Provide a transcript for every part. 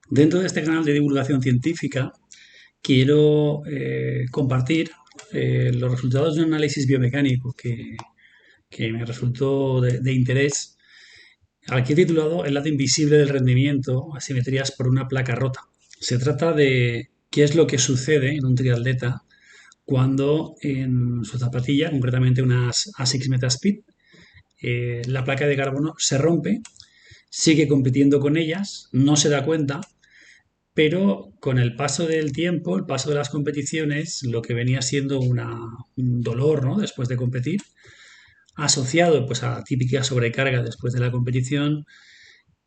Dentro de este canal de divulgación científica quiero compartir los resultados de un análisis biomecánico que me resultó de interés, al que he titulado El lado invisible del rendimiento, asimetrías por una placa rota. Se trata de qué es lo que sucede en un triatleta cuando en su zapatilla, concretamente unas ASICS Metaspeed, la placa de carbono se rompe, sigue compitiendo con ellas, no se da cuenta, pero con el paso del tiempo, el paso de las competiciones, lo que venía siendo un dolor, ¿no? Después de competir, asociado pues a la típica sobrecarga después de la competición,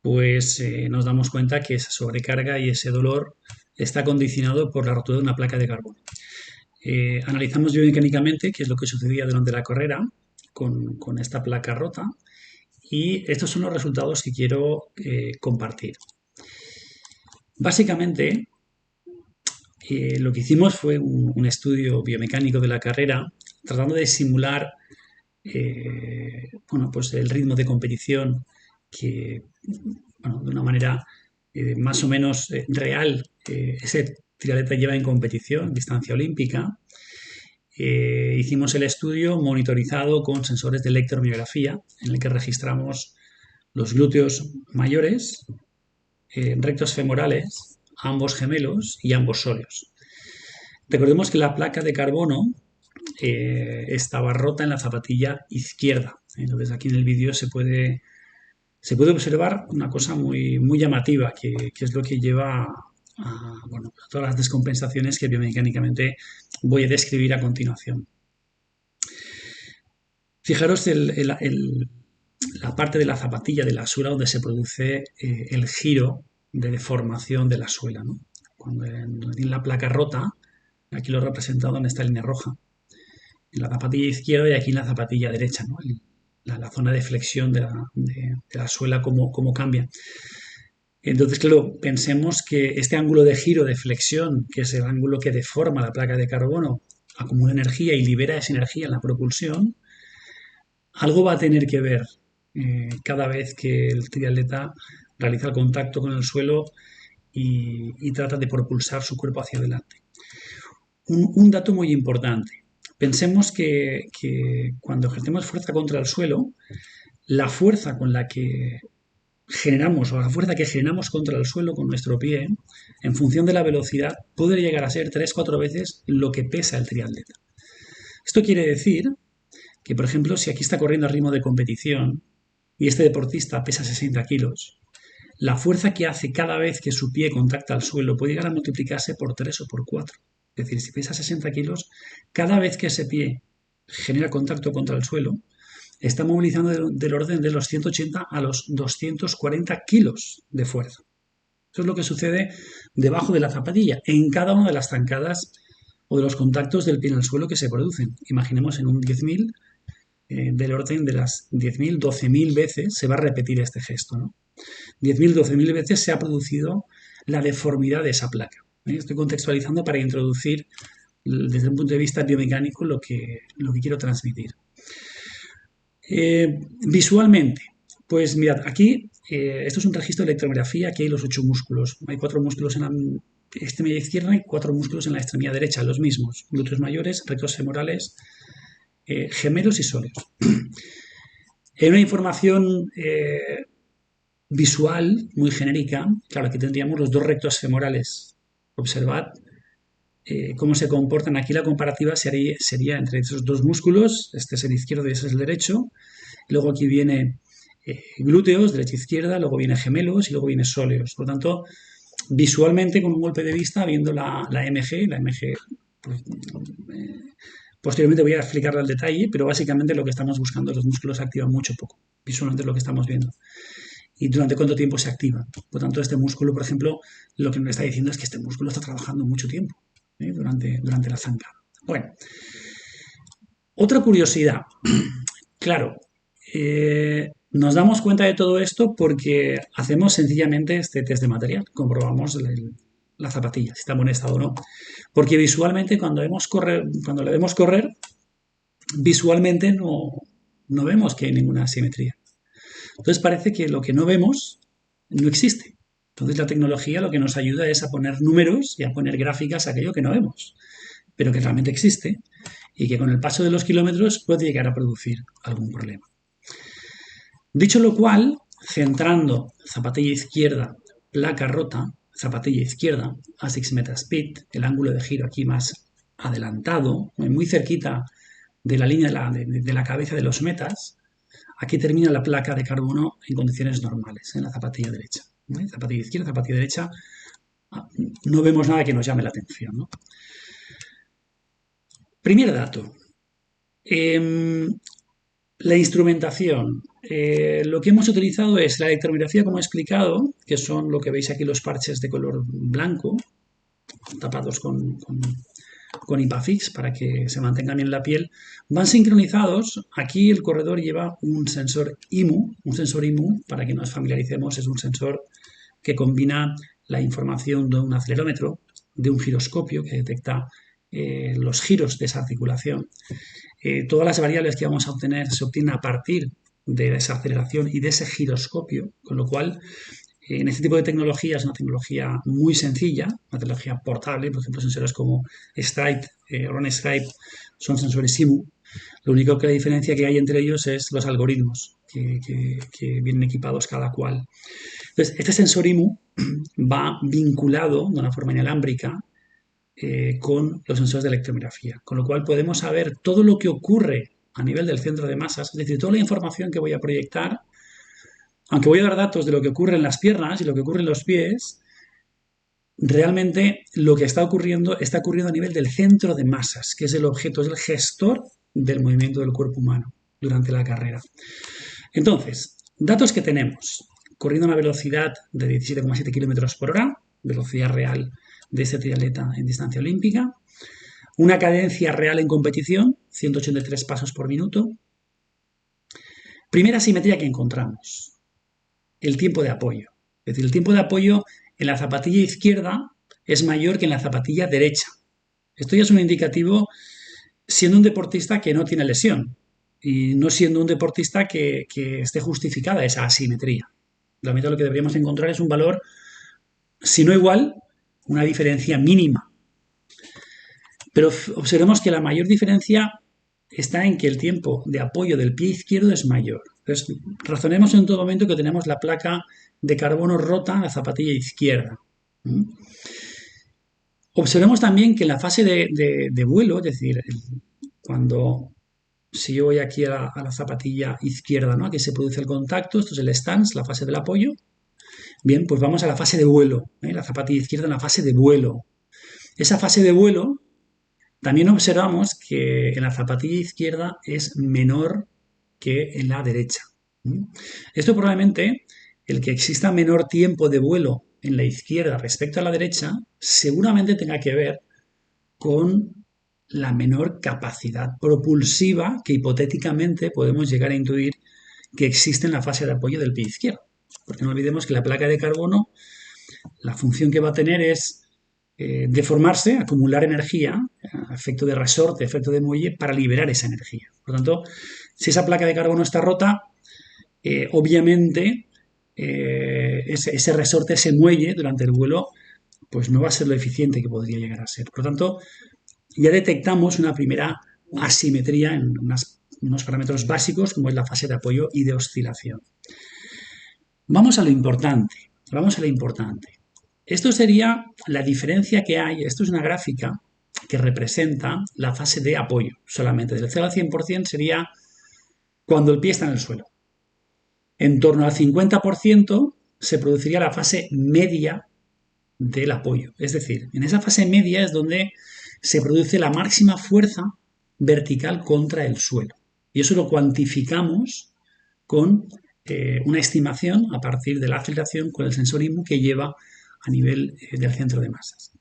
pues nos damos cuenta que esa sobrecarga y ese dolor está condicionado por la rotura de una placa de carbono. Analizamos biomecánicamente qué es lo que sucedía durante la carrera con esta placa rota, y estos son los resultados que quiero compartir. Básicamente, lo que hicimos fue un estudio biomecánico de la carrera, tratando de simular bueno, pues el ritmo de competición que, bueno, de una manera más o menos real, ese triatleta lleva en competición, distancia olímpica. Hicimos el estudio monitorizado con sensores de electromiografía, en el que registramos los glúteos mayores, rectos femorales, ambos gemelos y ambos sóleos. Recordemos que la placa de carbono estaba rota en la zapatilla izquierda. Entonces aquí en el vídeo se puede observar una cosa muy llamativa, que es lo que lleva bueno, a todas las descompensaciones que biomecánicamente voy a describir a continuación. Fijaros la parte de la zapatilla, de la suela, donde se produce el giro de deformación de la suela, ¿no? Cuando en la placa rota, aquí lo he representado en esta línea roja, en la zapatilla izquierda y aquí en la zapatilla derecha, ¿no? La zona de flexión de la suela, cómo cambia. Entonces, claro, pensemos que este ángulo de giro, de flexión, que es el ángulo que deforma la placa de carbono, acumula energía y libera esa energía en la propulsión. Algo va a tener que ver cada vez que el triatleta realiza el contacto con el suelo y trata de propulsar su cuerpo hacia adelante. Un dato muy importante. Pensemos que cuando ejercemos fuerza contra el suelo, la fuerza con la que generamos, o la fuerza que generamos contra el suelo con nuestro pie, en función de la velocidad, puede llegar a ser 3-4 veces lo que pesa el triatleta. Esto quiere decir que, por ejemplo, si aquí está corriendo a ritmo de competición y este deportista pesa 60 kilos, la fuerza que hace cada vez que su pie contacta el suelo puede llegar a multiplicarse por 3 o por 4. Es decir, si pesa 60 kilos, cada vez que ese pie genera contacto contra el suelo, está movilizando del orden de los 180 a los 240 kilos de fuerza. Eso es lo que sucede debajo de la zapatilla, en cada una de las zancadas o de los contactos del pie en el suelo que se producen. Imaginemos en un 10.000, del orden de las 10.000, 12.000 veces se va a repetir este gesto, ¿no? 10.000, 12.000 veces se ha producido la deformidad de esa placa. Estoy contextualizando para introducir desde un punto de vista biomecánico lo que quiero transmitir. Visualmente, pues mirad, aquí esto es un registro de electromiografía, aquí hay los 8 músculos. Hay 4 músculos en la extremidad izquierda y 4 músculos en la extremidad derecha, los mismos. Glúteos mayores, rectos femorales, gemelos y sóleos. En una información visual muy genérica, claro, aquí tendríamos los dos rectos femorales. Observad cómo se comportan. Aquí la comparativa sería entre esos dos músculos, este es el izquierdo y ese es el derecho. Luego aquí viene glúteos, derecha e izquierda, luego viene gemelos y luego viene sóleos. Por lo tanto, visualmente, con un golpe de vista, viendo la MG, pues, posteriormente voy a explicarlo al detalle, pero básicamente lo que estamos buscando es los músculos se activan mucho poco. Visualmente es lo que estamos viendo. ¿Y durante cuánto tiempo se activa? Por tanto, este músculo, por ejemplo, lo que nos está diciendo es que este músculo está trabajando mucho tiempo durante la zancada. Bueno, otra curiosidad. Claro, nos damos cuenta de todo esto porque hacemos sencillamente este test de material, comprobamos la zapatilla, si está en buen estado o no. Porque visualmente cuando la vemos correr, visualmente no vemos que hay ninguna asimetría. Entonces parece que lo que no vemos no existe. Entonces la tecnología lo que nos ayuda es a poner números y a poner gráficas a aquello que no vemos, pero que realmente existe y que con el paso de los kilómetros puede llegar a producir algún problema. Dicho lo cual, centrando zapatilla izquierda, placa rota, zapatilla izquierda, ASICS Metaspeed, el ángulo de giro aquí más adelantado, muy cerquita de la línea de la cabeza de los metas, aquí termina la placa de carbono en condiciones normales, en la zapatilla derecha. Zapatilla izquierda, zapatilla derecha, no vemos nada que nos llame la atención, ¿no? Primer dato. La instrumentación. Lo que hemos utilizado es la electromiografía, como he explicado, que son lo que veis aquí los parches de color blanco, tapados con Ipafix para que se mantengan bien la piel. Van sincronizados. Aquí el corredor lleva un sensor IMU. Un sensor IMU, para que nos familiaricemos, es un sensor que combina la información de un acelerómetro, de un giroscopio que detecta los giros de esa articulación. Todas las variables que vamos a obtener se obtienen a partir de esa aceleración y de ese giroscopio, con lo cual en este tipo de tecnología es una tecnología muy sencilla, una tecnología portable, por ejemplo sensores como Stripe, Ron Stripe son sensores IMU. Lo único que la diferencia que hay entre ellos es los algoritmos que vienen equipados cada cual. Entonces, este sensor IMU va vinculado de una forma inalámbrica con los sensores de electromiografía, con lo cual podemos saber todo lo que ocurre a nivel del centro de masas, es decir, toda la información que voy a proyectar, aunque voy a dar datos de lo que ocurre en las piernas y lo que ocurre en los pies, realmente lo que está ocurriendo a nivel del centro de masas, que es el objeto, es el gestor del movimiento del cuerpo humano durante la carrera. Entonces, datos que tenemos, corriendo a una velocidad de 17,7 km por hora, velocidad real de este triatleta en distancia olímpica, una cadencia real en competición, 183 pasos por minuto. Primera simetría que encontramos, el tiempo de apoyo. Es decir, el tiempo de apoyo en la zapatilla izquierda es mayor que en la zapatilla derecha. Esto ya es un indicativo siendo un deportista que no tiene lesión y no siendo un deportista que esté justificada esa asimetría. Realmente lo que deberíamos encontrar es un valor, si no igual, una diferencia mínima. Pero observemos que la mayor diferencia está en que el tiempo de apoyo del pie izquierdo es mayor. Entonces, razonemos en todo momento que tenemos la placa de carbono rota en la zapatilla izquierda. Observemos también que en la fase de vuelo, es decir, si yo voy aquí a la zapatilla izquierda, ¿no? Aquí se produce el contacto, esto es el stance, la fase del apoyo. Bien, pues vamos a la fase de vuelo, la zapatilla izquierda en la fase de vuelo. Esa fase de vuelo, también observamos que en la zapatilla izquierda es menor que en la derecha. Esto probablemente, el que exista menor tiempo de vuelo en la izquierda respecto a la derecha, seguramente tenga que ver con la menor capacidad propulsiva que hipotéticamente podemos llegar a intuir que existe en la fase de apoyo del pie izquierdo. Porque no olvidemos que la placa de carbono, la función que va a tener es deformarse, acumular energía, efecto de resorte, efecto de muelle, para liberar esa energía. Por lo tanto, si esa placa de carbono está rota, obviamente ese resorte, ese muelle durante el vuelo, pues no va a ser lo eficiente que podría llegar a ser. Por lo tanto, ya detectamos una primera asimetría en unos parámetros básicos como es la fase de apoyo y de oscilación. Vamos a lo importante. Esto sería la diferencia que hay. Esto es una gráfica que representa la fase de apoyo solamente. Del 0 al 100% sería cuando el pie está en el suelo. En torno al 50% se produciría la fase media del apoyo. Es decir, en esa fase media es donde se produce la máxima fuerza vertical contra el suelo. Y eso lo cuantificamos con una estimación a partir de la aceleración con el sensor IMU que lleva a nivel del centro de masas.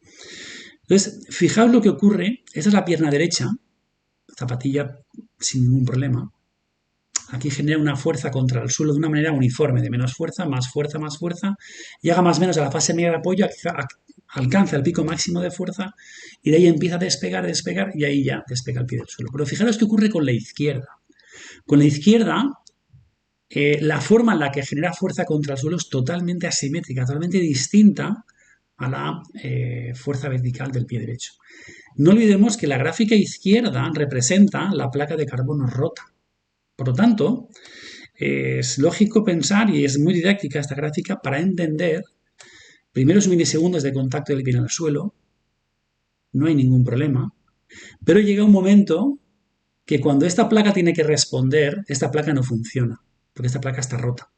Entonces, fijaos lo que ocurre. Esta es la pierna derecha, zapatilla sin ningún problema. Aquí genera una fuerza contra el suelo de una manera uniforme, de menos fuerza, más fuerza, más fuerza. Llega más o menos a la fase media de apoyo, alcanza el pico máximo de fuerza y de ahí empieza a despegar y ahí ya despega el pie del suelo. Pero fijaros qué ocurre con la izquierda. Con la izquierda, la forma en la que genera fuerza contra el suelo es totalmente asimétrica, totalmente distinta a la fuerza vertical del pie derecho. No olvidemos que la gráfica izquierda representa la placa de carbono rota. Por lo tanto, es lógico pensar, y es muy didáctica esta gráfica, para entender primeros milisegundos de contacto del pie en el suelo, no hay ningún problema, pero llega un momento que cuando esta placa tiene que responder, esta placa no funciona, porque esta placa está rota.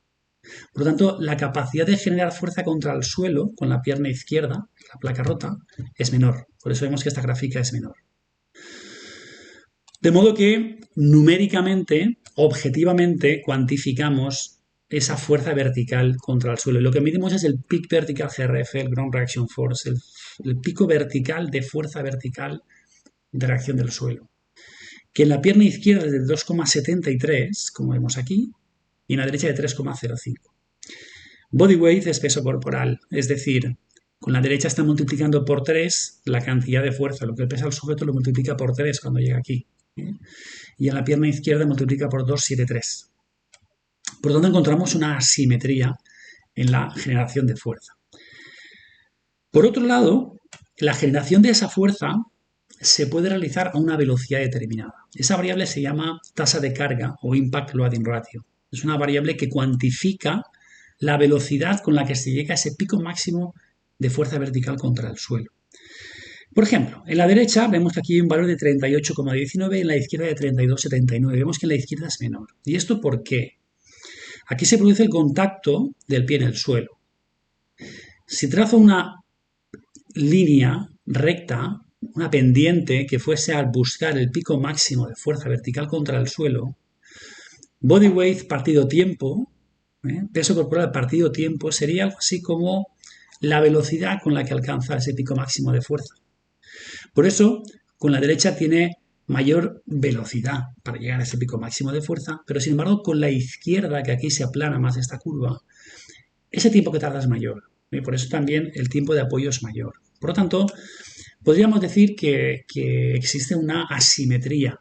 Por lo tanto, la capacidad de generar fuerza contra el suelo con la pierna izquierda, la placa rota, es menor. Por eso vemos que esta gráfica es menor. De modo que numéricamente, objetivamente, cuantificamos esa fuerza vertical contra el suelo. Y lo que medimos es el Peak Vertical GRF, el Ground Reaction Force, el pico vertical de fuerza vertical de reacción del suelo. Que en la pierna izquierda es de 2,73, como vemos aquí, y en la derecha de 3,05. Body weight es peso corporal, es decir, con la derecha está multiplicando por 3 la cantidad de fuerza, lo que pesa el sujeto lo multiplica por 3 cuando llega aquí. Y en la pierna izquierda multiplica por 2,73. Por lo tanto, encontramos una asimetría en la generación de fuerza. Por otro lado, la generación de esa fuerza se puede realizar a una velocidad determinada. Esa variable se llama tasa de carga o impact loading ratio. Es una variable que cuantifica la velocidad con la que se llega a ese pico máximo de fuerza vertical contra el suelo. Por ejemplo, en la derecha vemos que aquí hay un valor de 38,19 y en la izquierda de 32,79. Vemos que en la izquierda es menor. ¿Y esto por qué? Aquí se produce el contacto del pie en el suelo. Si trazo una línea recta, una pendiente que fuese a buscar el pico máximo de fuerza vertical contra el suelo, body weight partido tiempo, peso corporal partido tiempo, sería algo así como la velocidad con la que alcanza ese pico máximo de fuerza. Por eso, con la derecha tiene mayor velocidad para llegar a ese pico máximo de fuerza, pero sin embargo con la izquierda, que aquí se aplana más esta curva, ese tiempo que tarda es mayor. Por eso también el tiempo de apoyo es mayor. Por lo tanto, podríamos decir que existe una asimetría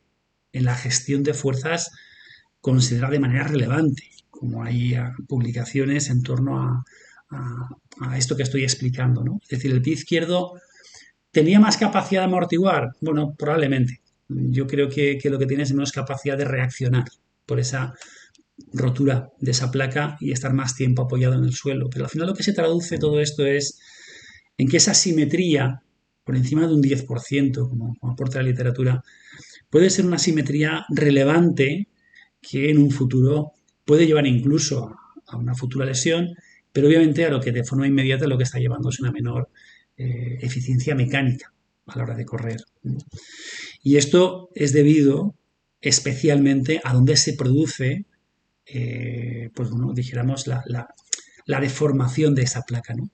en la gestión de fuerzas considerada de manera relevante, como hay publicaciones en torno a esto que estoy explicando, ¿no? Es decir, el pie izquierdo ¿tenía más capacidad de amortiguar? Bueno, probablemente. Yo creo que lo que tiene es menos capacidad de reaccionar por esa rotura de esa placa y estar más tiempo apoyado en el suelo. Pero al final lo que se traduce todo esto es en que esa simetría, por encima de un 10%, como aporta la literatura, puede ser una simetría relevante que en un futuro puede llevar incluso a una futura lesión, pero obviamente a lo que de forma inmediata lo que está llevando es una menor eficiencia mecánica a la hora de correr. Y esto es debido especialmente a donde se produce, pues bueno, dijéramos, la deformación de esa placa, ¿no?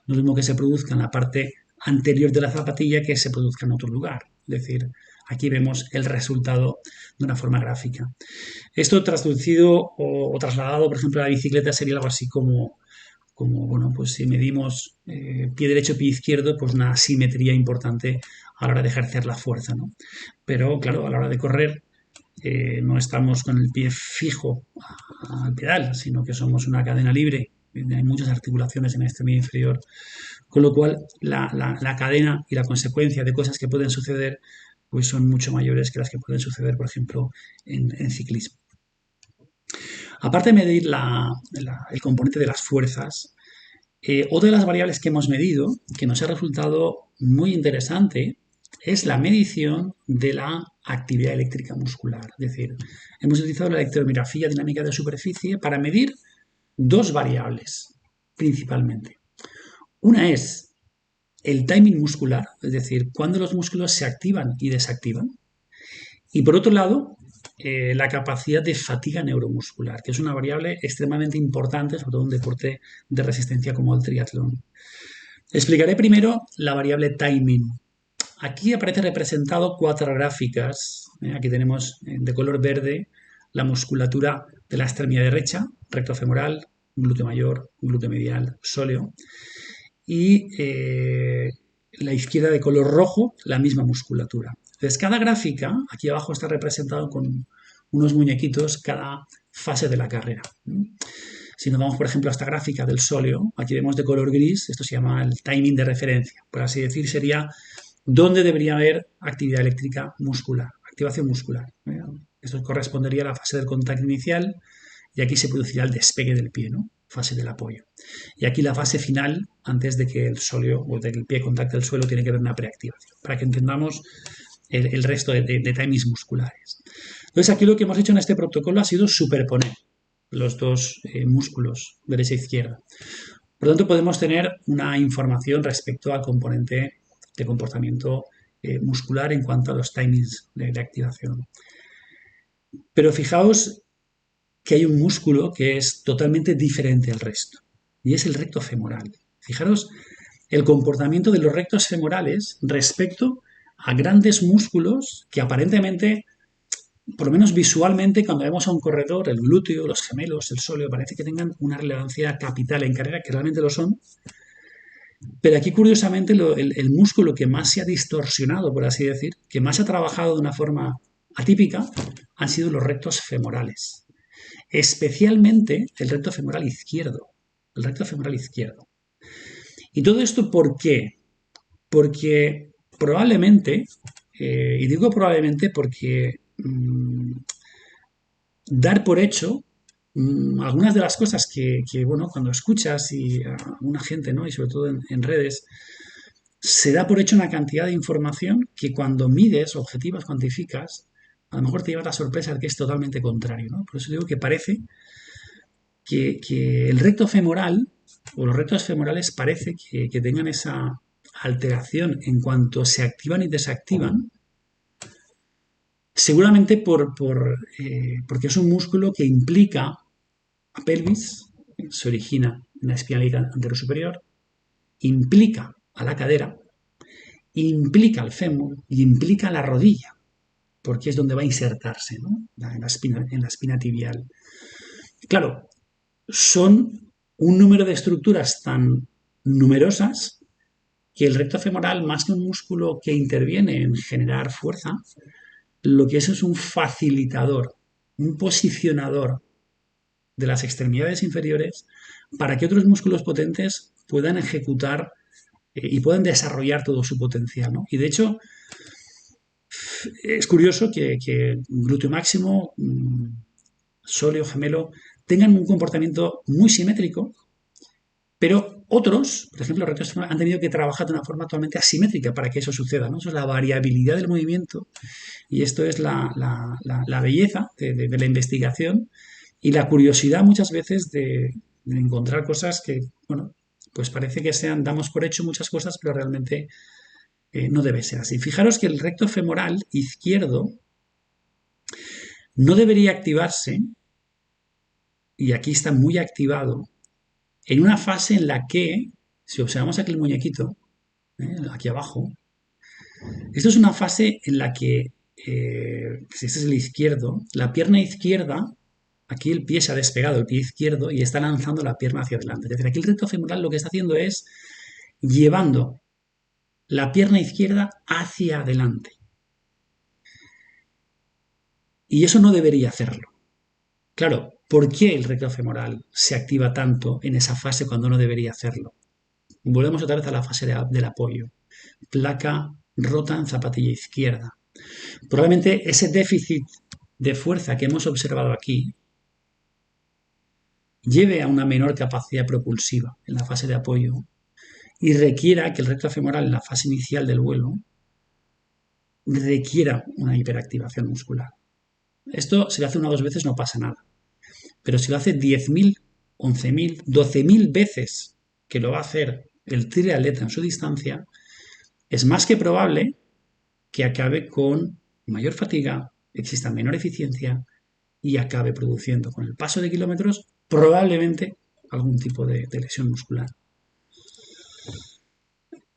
No es lo mismo que se produzca en la parte anterior de la zapatilla que se produzca en otro lugar. Es decir, aquí vemos el resultado de una forma gráfica. Esto traducido o trasladado, por ejemplo, a la bicicleta sería algo así como bueno, pues si medimos pie derecho, pie izquierdo, pues una asimetría importante a la hora de ejercer la fuerza, ¿no? Pero claro, a la hora de correr no estamos con el pie fijo al pedal, sino que somos una cadena libre. Hay muchas articulaciones en el extremidad inferior, con lo cual la cadena y la consecuencia de cosas que pueden suceder pues son mucho mayores que las que pueden suceder, por ejemplo, en ciclismo. Aparte de medir el componente de las fuerzas, otra de las variables que hemos medido, que nos ha resultado muy interesante, es la medición de la actividad eléctrica muscular. Es decir, hemos utilizado la electromiografía dinámica de superficie para medir dos variables, principalmente. Una es el timing muscular, es decir, cuándo los músculos se activan y desactivan. Y por otro lado, la capacidad de fatiga neuromuscular, que es una variable extremadamente importante, sobre todo en un deporte de resistencia como el triatlón. Explicaré primero la variable timing. Aquí aparece representado cuatro gráficas. Aquí tenemos de color verde la musculatura de la extremidad derecha, recto femoral, glúteo mayor, glúteo medial, sóleo. Y la izquierda de color rojo, la misma musculatura. Entonces, cada gráfica, aquí abajo está representado con unos muñequitos, cada fase de la carrera. Si nos vamos, por ejemplo, a esta gráfica del sóleo, aquí vemos de color gris, esto se llama el timing de referencia. Por así decir, sería dónde debería haber actividad eléctrica muscular, activación muscular. Esto correspondería a la fase del contacto inicial y aquí se produciría el despegue del pie, ¿no? Fase del apoyo. Y aquí la fase final, antes de que el sóleo o de que el pie contacte el suelo, tiene que haber una preactivación, para que entendamos el resto de timings musculares. Entonces, aquí lo que hemos hecho en este protocolo ha sido superponer los dos músculos, derecha e izquierda. Por lo tanto, podemos tener una información respecto al componente de comportamiento muscular en cuanto a los timings de activación. Pero fijaos que hay un músculo que es totalmente diferente al resto, y es el recto femoral. Fijaros el comportamiento de los rectos femorales respecto a grandes músculos que aparentemente, por lo menos visualmente, cuando vemos a un corredor, el glúteo, los gemelos, el sóleo, parece que tengan una relevancia capital en carrera, que realmente lo son. Pero aquí, curiosamente, el músculo que más se ha distorsionado, por así decir, que más ha trabajado de una forma atípica, han sido los rectos femorales. Especialmente el recto femoral izquierdo. El recto femoral izquierdo. ¿Y todo esto por qué? Porque probablemente, y digo probablemente porque dar por hecho algunas de las cosas que, bueno, cuando escuchas y a una gente, ¿no? Y sobre todo en redes, se da por hecho una cantidad de información que cuando mides, objetivas, cuantificas, a lo mejor te lleva la sorpresa de que es totalmente contrario, ¿no? Por eso digo que parece que el recto femoral o los rectos femorales parece que tengan esa alteración en cuanto se activan y desactivan, seguramente porque es un músculo que implica a pelvis, se origina en la espinalidad anterosuperior, implica a la cadera, implica al fémur y implica a la rodilla, porque es donde va a insertarse, ¿no? en la espina tibial. Claro, son un número de estructuras tan numerosas que el recto femoral, más que un músculo que interviene en generar fuerza, lo que es un facilitador, un posicionador de las extremidades inferiores para que otros músculos potentes puedan ejecutar y puedan desarrollar todo su potencial, ¿no? Y de hecho, es curioso que glúteo máximo, sóleo, gemelo, tengan un comportamiento muy simétrico, pero otros, por ejemplo, los rectos han tenido que trabajar de una forma totalmente asimétrica para que eso suceda, ¿no? Eso es la variabilidad del movimiento y esto es la belleza de la investigación y la curiosidad muchas veces de encontrar cosas que, bueno, pues parece que damos por hecho muchas cosas, pero realmente no debe ser así. Fijaros que el recto femoral izquierdo no debería activarse, y aquí está muy activado, en una fase en la que, si observamos aquí el muñequito, aquí abajo, esto es una fase en la que, si este es el izquierdo, la pierna izquierda, aquí el pie se ha despegado, el pie izquierdo, y está lanzando la pierna hacia adelante. Es decir, aquí el recto femoral lo que está haciendo es llevando la pierna izquierda hacia adelante. Y eso no debería hacerlo. Claro, ¿por qué el recto femoral se activa tanto en esa fase cuando no debería hacerlo? Volvemos otra vez a la fase del apoyo. Placa rota en zapatilla izquierda. Probablemente ese déficit de fuerza que hemos observado aquí lleve a una menor capacidad propulsiva en la fase de apoyo y requiera que el recto femoral en la fase inicial del vuelo requiera una hiperactivación muscular. Esto si lo hace una o dos veces no pasa nada, pero si lo hace 10.000, 11.000, 12.000 veces que lo va a hacer el triatleta en su distancia, es más que probable que acabe con mayor fatiga, exista menor eficiencia y acabe produciendo con el paso de kilómetros probablemente algún tipo de lesión muscular.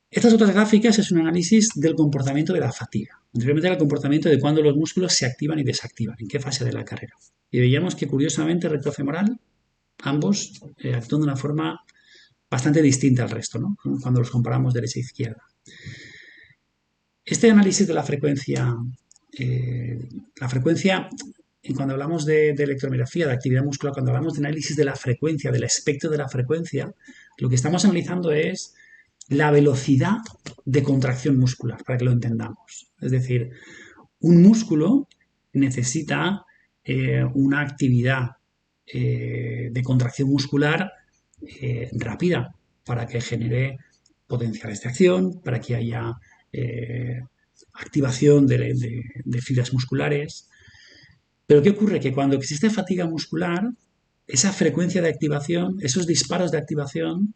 Estas otras gráficas es un análisis del comportamiento de la fatiga. Anteriormente era el comportamiento de cuando los músculos se activan y desactivan, en qué fase de la carrera. Y veíamos que curiosamente recto femoral, ambos actúan de una forma bastante distinta al resto, ¿no? Cuando los comparamos derecha e izquierda. Este análisis de la frecuencia y cuando hablamos de electromiografía, de actividad muscular, cuando hablamos de análisis de la frecuencia, del espectro de la frecuencia, lo que estamos analizando es la velocidad de contracción muscular, para que lo entendamos. Es decir, un músculo necesita una actividad de contracción muscular rápida para que genere potenciales de acción, para que haya activación de fibras musculares. Pero ¿qué ocurre? Que cuando existe fatiga muscular, esa frecuencia de activación, esos disparos de activación,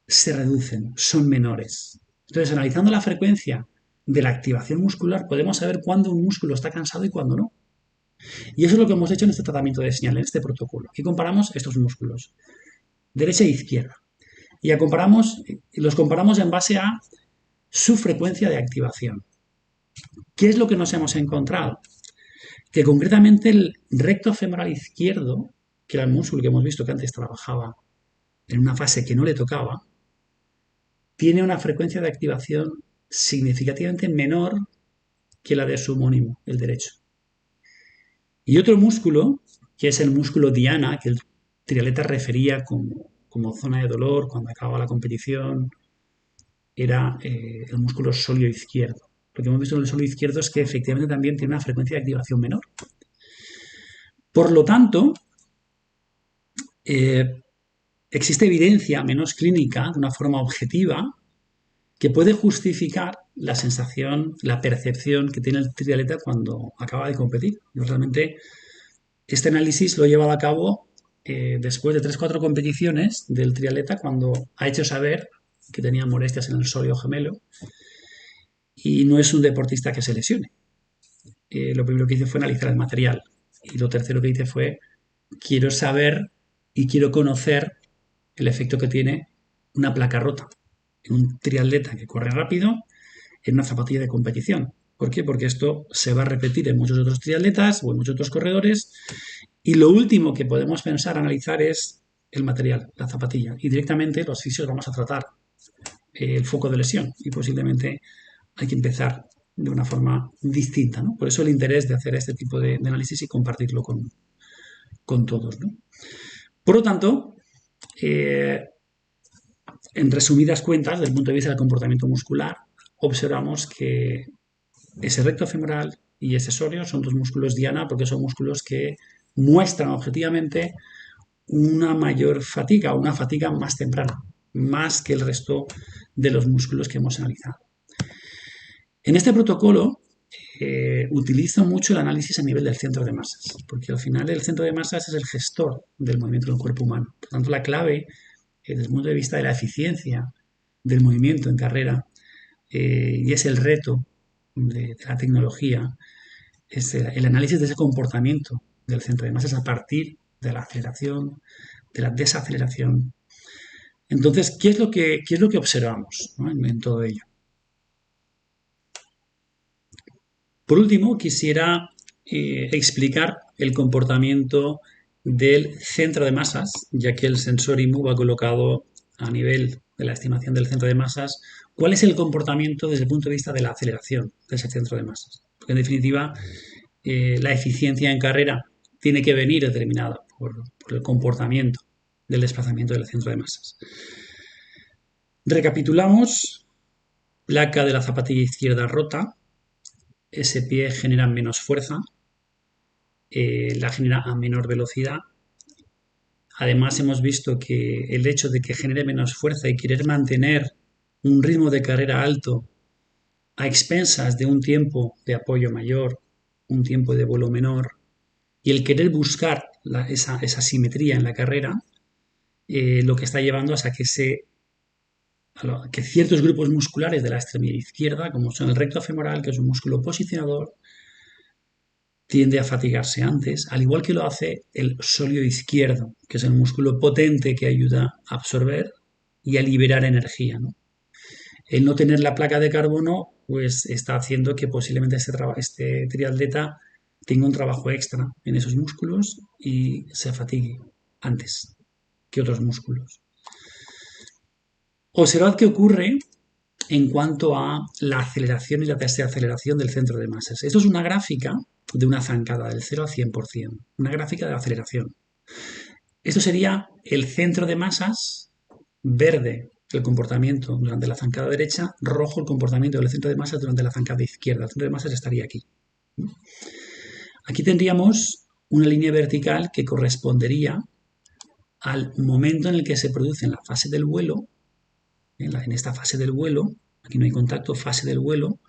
se reducen, son menores. Entonces, analizando la frecuencia de la activación muscular, podemos saber cuándo un músculo está cansado y cuándo no. Y eso es lo que hemos hecho en este tratamiento de señal, en este protocolo. Aquí comparamos estos músculos, derecha e izquierda. Y los comparamos en base a su frecuencia de activación. ¿Qué es lo que nos hemos encontrado? Que concretamente el recto femoral izquierdo, que era el músculo que hemos visto que antes trabajaba en una fase que no le tocaba, tiene una frecuencia de activación significativamente menor que la de su homónimo, el derecho. Y otro músculo, que es el músculo diana, que el triatleta refería como zona de dolor cuando acababa la competición, era el músculo sóleo izquierdo. Lo que hemos visto en el sóleo izquierdo es que efectivamente también tiene una frecuencia de activación menor. Por lo tanto, existe evidencia menos clínica, de una forma objetiva, que puede justificar la sensación, la percepción que tiene el triatleta cuando acaba de competir. Yo realmente este análisis lo he llevado a cabo después de 3-4 competiciones del triatleta cuando ha hecho saber que tenía molestias en el sóleo gemelo y no es un deportista que se lesione. Lo primero que hice fue analizar el material y lo tercero que hice fue quiero saber y quiero conocer el efecto que tiene una placa rota en un triatleta que corre rápido en una zapatilla de competición. ¿Por qué? Porque esto se va a repetir en muchos otros triatletas o en muchos otros corredores y lo último que podemos pensar, analizar es el material, la zapatilla y directamente los fisios vamos a tratar el foco de lesión y posiblemente hay que empezar de una forma distinta, ¿no? Por eso el interés de hacer este tipo de análisis y compartirlo con todos, ¿no? Por lo tanto, en resumidas cuentas, desde el punto de vista del comportamiento muscular, observamos que ese recto femoral y ese sóleo son dos músculos diana porque son músculos que muestran objetivamente una mayor fatiga o una fatiga más temprana, más que el resto de los músculos que hemos analizado. En este protocolo utilizo mucho el análisis a nivel del centro de masas, porque al final el centro de masas es el gestor del movimiento del cuerpo humano. Por tanto, la clave, desde el punto de vista de la eficiencia del movimiento en carrera, y es el reto de la tecnología, es el análisis de ese comportamiento del centro de masas a partir de la aceleración, de la desaceleración. Entonces, ¿qué es lo que observamos, ¿no? en todo ello? Por último, quisiera explicar el comportamiento del centro de masas, ya que el sensor IMU va colocado a nivel de la estimación del centro de masas. ¿Cuál es el comportamiento desde el punto de vista de la aceleración de ese centro de masas? Porque en definitiva, la eficiencia en carrera tiene que venir determinada por el comportamiento del desplazamiento del centro de masas. Recapitulamos: placa de la zapatilla izquierda rota, ese pie genera menos fuerza, la genera a menor velocidad. Además hemos visto que el hecho de que genere menos fuerza y querer mantener un ritmo de carrera alto a expensas de un tiempo de apoyo mayor, un tiempo de vuelo menor, y el querer buscar esa simetría en la carrera, lo que está llevando es a que ciertos grupos musculares de la extremidad izquierda, como son el recto femoral, que es un músculo posicionador, tiende a fatigarse antes, al igual que lo hace el sóleo izquierdo, que es el músculo potente que ayuda a absorber y a liberar energía, ¿no? El no tener la placa de carbono, pues está haciendo que posiblemente este triatleta tenga un trabajo extra en esos músculos y se fatigue antes que otros músculos. Observad qué ocurre en cuanto a la aceleración y la desaceleración del centro de masas. Esto es una gráfica de una zancada del 0 al 100%, una gráfica de aceleración. Esto sería el centro de masas, verde el comportamiento durante la zancada derecha, rojo el comportamiento del centro de masas durante la zancada izquierda. El centro de masas estaría aquí. Aquí tendríamos una línea vertical que correspondería al momento en el que se produce en la fase del vuelo, en esta fase del vuelo, aquí no hay contacto, fase del vuelo,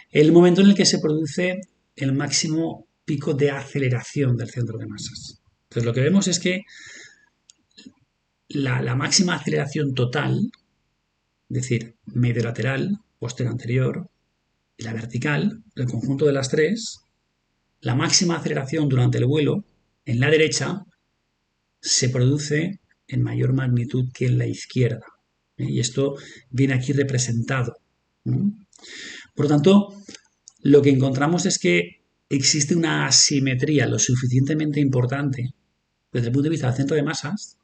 el momento en el que se produce el máximo pico de aceleración del centro de masas. Entonces lo que vemos es que la máxima aceleración total, es decir, medio lateral, posterior anterior, y la vertical, el conjunto de las tres, la máxima aceleración durante el vuelo, en la derecha, se produce en mayor magnitud que en la izquierda. Y esto viene aquí representado. Por lo tanto, lo que encontramos es que existe una asimetría lo suficientemente importante desde el punto de vista del centro de masas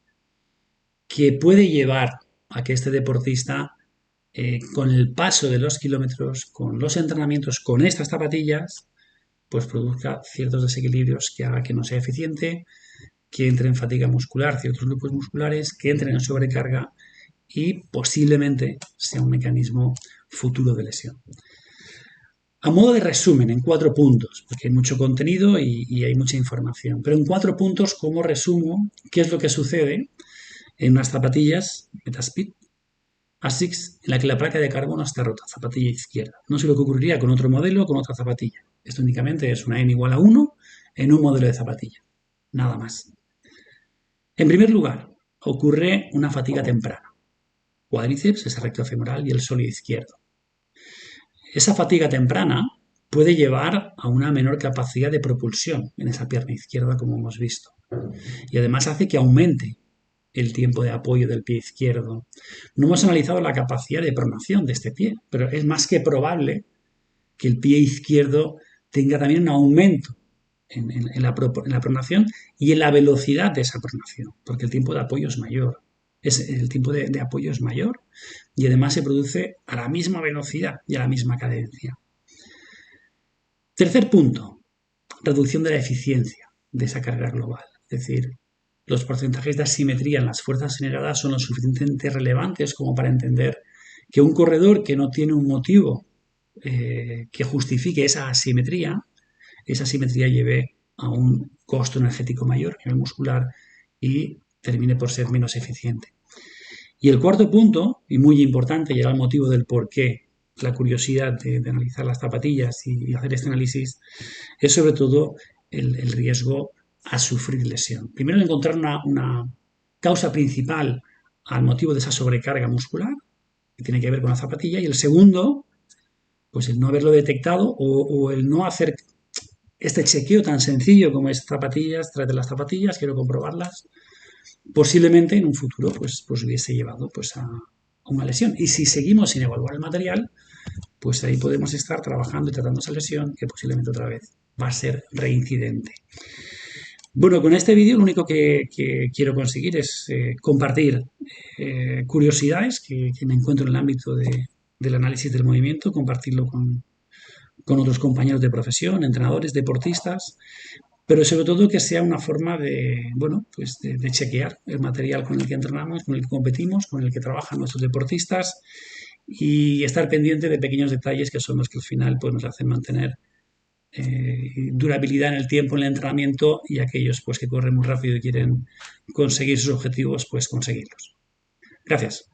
que puede llevar a que este deportista, con el paso de los kilómetros, con los entrenamientos, con estas zapatillas, pues produzca ciertos desequilibrios que haga que no sea eficiente, que entre en fatiga muscular, ciertos grupos musculares, que entren en sobrecarga y posiblemente sea un mecanismo futuro de lesión. A modo de resumen, en 4 puntos, porque hay mucho contenido y hay mucha información, pero en 4 puntos, ¿cómo resumo qué es lo que sucede en unas zapatillas Metaspeed ASICS en la que la placa de carbono está rota, zapatilla izquierda? No sé lo que ocurriría con otro modelo o con otra zapatilla. Esto únicamente es una n igual a 1 en un modelo de zapatilla, nada más. En primer lugar, ocurre una fatiga temprana. Cuádriceps, ese recto femoral y el sólido izquierdo. Esa fatiga temprana puede llevar a una menor capacidad de propulsión en esa pierna izquierda, como hemos visto. Y además hace que aumente el tiempo de apoyo del pie izquierdo. No hemos analizado la capacidad de pronación de este pie, pero es más que probable que el pie izquierdo tenga también un aumento en la pronación y en la velocidad de esa pronación, porque el tiempo de apoyo es mayor. El tiempo de apoyo es mayor y además se produce a la misma velocidad y a la misma cadencia. Tercer punto, reducción de la eficiencia de esa carga global. Es decir, los porcentajes de asimetría en las fuerzas generadas son lo suficientemente relevantes como para entender que un corredor que no tiene un motivo que justifique esa asimetría lleve a un costo energético mayor a nivel muscular y termine por ser menos eficiente. Y el cuarto punto, y muy importante, y era el motivo del por qué la curiosidad de analizar las zapatillas y hacer este análisis, es sobre todo el riesgo a sufrir lesión. Primero, encontrar una causa principal al motivo de esa sobrecarga muscular, que tiene que ver con la zapatilla, y el segundo, pues el no haberlo detectado o el no hacer este chequeo tan sencillo como es zapatillas, tráete las zapatillas, quiero comprobarlas, posiblemente en un futuro pues hubiese llevado pues a una lesión. Y si seguimos sin evaluar el material, pues ahí podemos estar trabajando y tratando esa lesión que posiblemente otra vez va a ser reincidente. Bueno, con este vídeo lo único que quiero conseguir es compartir curiosidades que me encuentro en el ámbito del análisis del movimiento, compartirlo con otros compañeros de profesión, entrenadores, deportistas, pero sobre todo que sea una forma de chequear el material con el que entrenamos, con el que competimos, con el que trabajan nuestros deportistas y estar pendiente de pequeños detalles que son los que al final pues, nos hacen mantener durabilidad en el tiempo, en el entrenamiento y aquellos pues, que corren muy rápido y quieren conseguir sus objetivos, pues conseguirlos. Gracias.